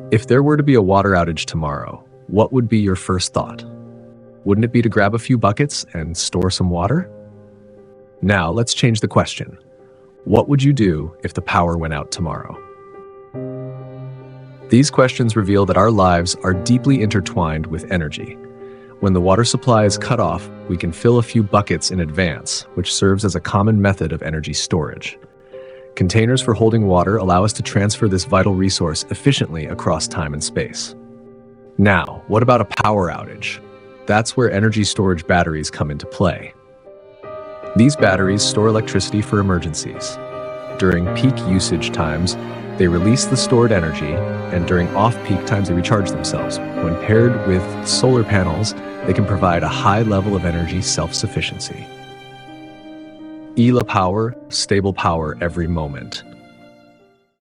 If there were to be a water outage tomorrow, what would be your first thought? Wouldn't it be to grab a few buckets and store some water? Now, let's change the question. What would you do if the power went out tomorrow? These questions reveal that our lives are deeply intertwined with energy. When the water supply is cut off, we can fill a few buckets in advance, which serves as a common method of energy storage. Containers for holding water allow us to transfer this vital resource efficiently across time and space. Now, what about a power outage? That's where energy storage batteries come into play. These batteries store electricity for emergencies. During peak usage times, they release the stored energy, and during off-peak times they recharge themselves. When paired with solar panels, they can provide a high level of energy self-sufficiency. ELA power, stable power every moment.